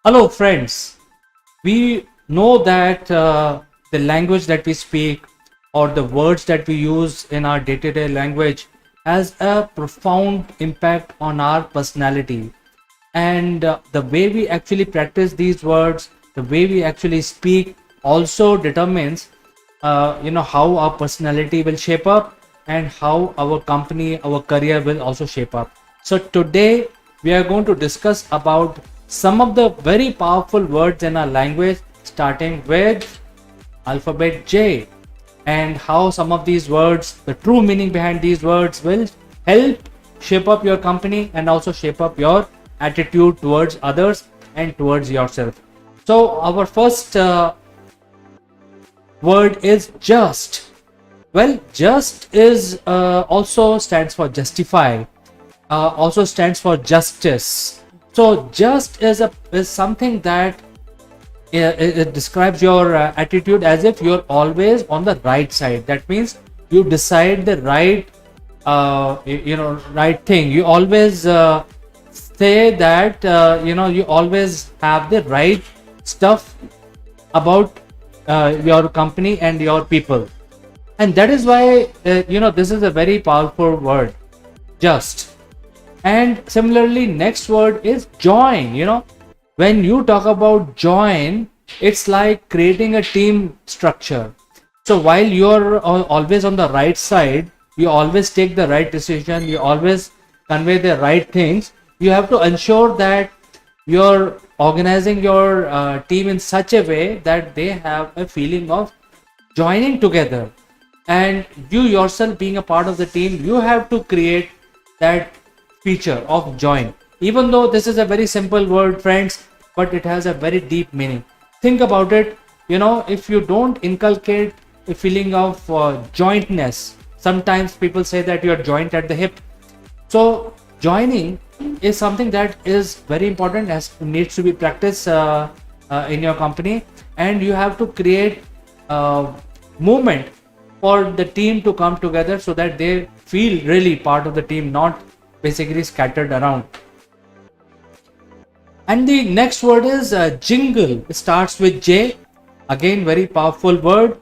Hello, friends. We know that the language that we speak or the words that we use in our day to day language has a profound impact on our personality. And the way we actually practice these words, the way we actually speak, also determines, how our personality will shape up and how our company, our career will also shape up. So today we are going to discuss about some of the very powerful words in our language, starting with alphabet J, and how some of these words, the true meaning behind these words, will help shape up your company and also shape up your attitude towards others and towards yourself. So, our first word is just. Well, just is also stands for justify, also stands for justice. So, just is something that it describes your attitude as if you're always on the right side. That means you decide the right right thing. You always say that you always have the right stuff about your company and your people, and that is why this is a very powerful word, just. And similarly, next word is join. When you talk about join, it's like creating a team structure. So while you're always on the right side, you always take the right decision, you always convey the right things. You have to ensure that you're organizing your team in such a way that they have a feeling of joining together. And you yourself, being a part of the team, you have to create that feature of join. Even though this is a very simple word, friends, but it has a very deep meaning. Think about it. If you don't inculcate a feeling of jointness, sometimes people say that you are joint at the hip. So joining is something that is very important, as needs to be practiced in your company, and you have to create movement for the team to come together so that they feel really part of the team, not basically scattered around. And the next word is jingle. It starts with J. Again, very powerful word.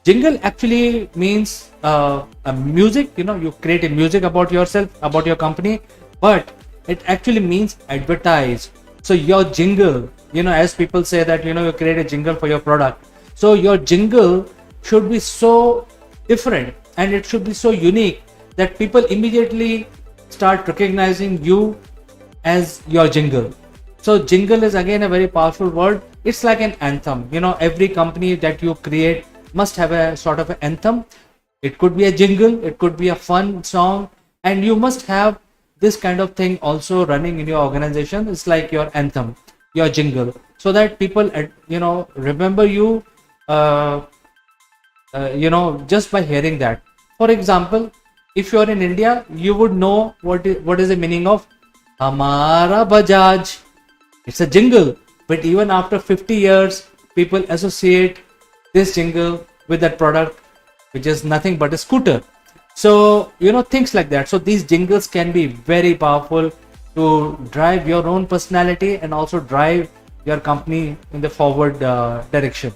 Jingle actually means a music. You create a music about yourself, about your company, but it actually means advertise. So your jingle, as people say that, you create a jingle for your product. So your jingle should be so different and it should be so unique that people immediately start recognizing you as your jingle. So jingle is again a very powerful word. It's like an anthem. Every company that you create must have a sort of an anthem. It could be a jingle, it could be a fun song, and you must have this kind of thing also running in your organization. It's like your anthem, your jingle, so that people remember you just by hearing that. For example, if you're in India, you would know what is the meaning of Hamara Bajaj. It's a jingle, but even after 50 years, people associate this jingle with that product, which is nothing but a scooter. So, things like that. So these jingles can be very powerful to drive your own personality and also drive your company in the forward direction.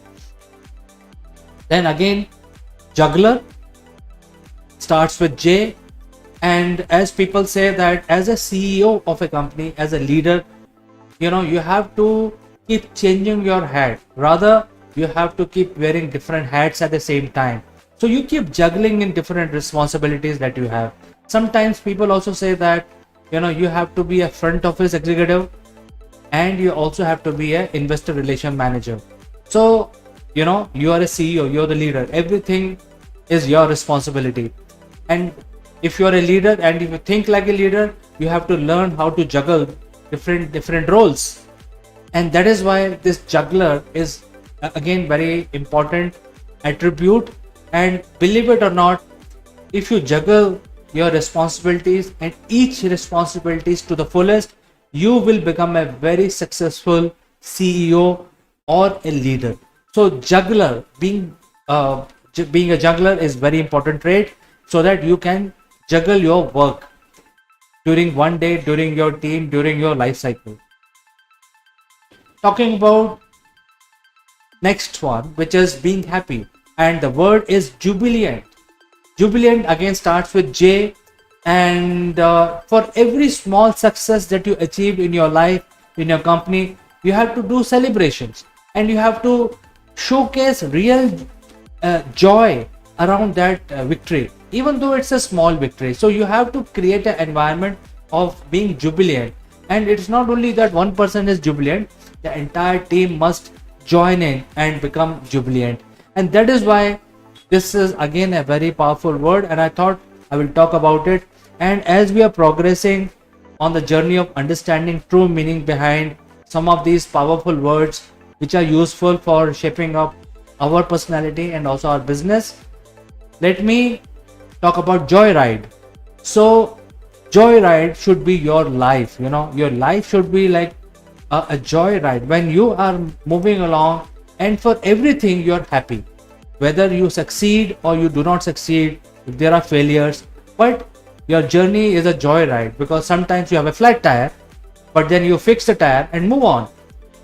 Then again, juggler starts with J. And as people say that as a CEO of a company, as a leader, you have to keep changing your hat. Rather, you have to keep wearing different hats at the same time. So you keep juggling in different responsibilities that you have. Sometimes people also say that, you have to be a front office executive and you also have to be an investor relation manager. So, you are a CEO, you're the leader. Everything is your responsibility. And if you're a leader and if you think like a leader, you have to learn how to juggle different roles. And that is why this juggler is again very important attribute. And believe it or not, if you juggle your responsibilities and each responsibilities to the fullest, you will become a very successful CEO or a leader. So juggler, being a juggler is very important trait, so that you can juggle your work during one day, during your team, during your life cycle. talking about next one, which is being happy, and the word is jubilant. Jubilant again starts with J, and for every small success that you achieved in your life, in your company, you have to do celebrations, and you have to showcase real joy around that victory, even though it's a small victory. So you have to create an environment of being jubilant, and it's not only that one person is jubilant, the entire team must join in and become jubilant. And that is why this is again a very powerful word, and I thought I will talk about it. And as we are progressing on the journey of understanding true meaning behind some of these powerful words which are useful for shaping up our personality and also our business, let me talk about Joyride. So Joyride should be your life. Your life should be like a joyride when you are moving along, and for everything you're happy, whether you succeed or you do not succeed, if there are failures, but your journey is a joyride, because sometimes you have a flat tire, but then you fix the tire and move on.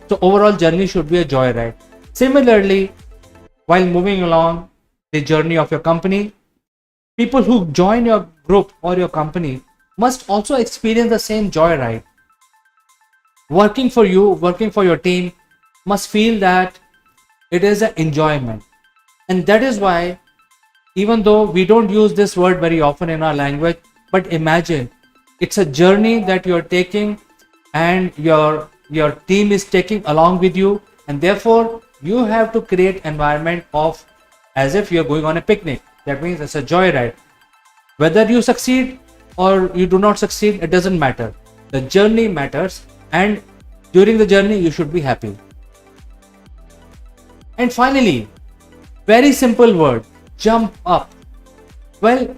So overall journey should be a joyride. Similarly, while moving along the journey of your company, people who join your group or your company must also experience the same joyride. Working for you, working for your team must feel that it is an enjoyment. And that is why, even though we don't use this word very often in our language, but imagine it's a journey that you're taking, and your team is taking along with you, and therefore you have to create environment of as if you're going on a picnic. That means it's a joyride. Whether you succeed or you do not succeed, it doesn't matter. The journey matters, and during the journey you should be happy. And finally, very simple word, jump up. Well,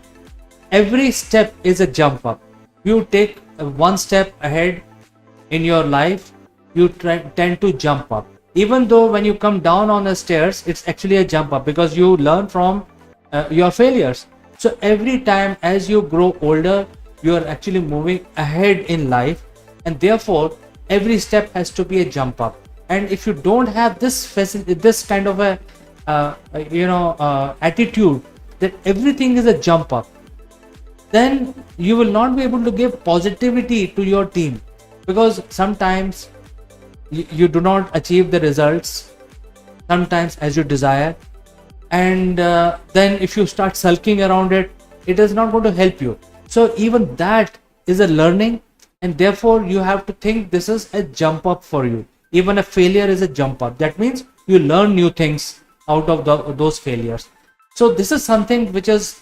every step is a jump up. You take one step ahead in your life, you tend to jump up. Even though when you come down on the stairs, it's actually a jump up, because you learn from your failures. So every time as you grow older, you are actually moving ahead in life, and therefore every step has to be a jump up. And if you don't have this kind of a attitude that everything is a jump up, then you will not be able to give positivity to your team, because sometimes you do not achieve the results sometimes as you desire, and then if you start sulking around it, it is not going to help you. So even that is a learning, and therefore you have to think this is a jump up for you. Even a failure is a jump up. That means you learn new things out of those failures. So this is something which is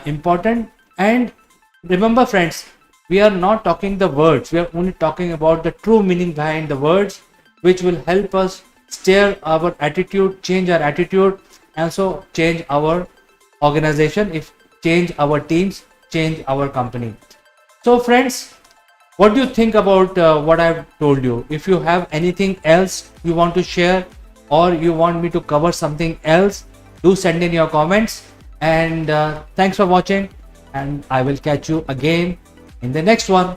important. And remember friends, we are not talking the words, we are only talking about the true meaning behind the words, which will help us steer our attitude, change our attitude, and so change our organization, if change our teams, change our company. So friends, what do you think about what I've told you? If you have anything else you want to share, or you want me to cover something else, do send in your comments. And thanks for watching, and I will catch you again in the next one.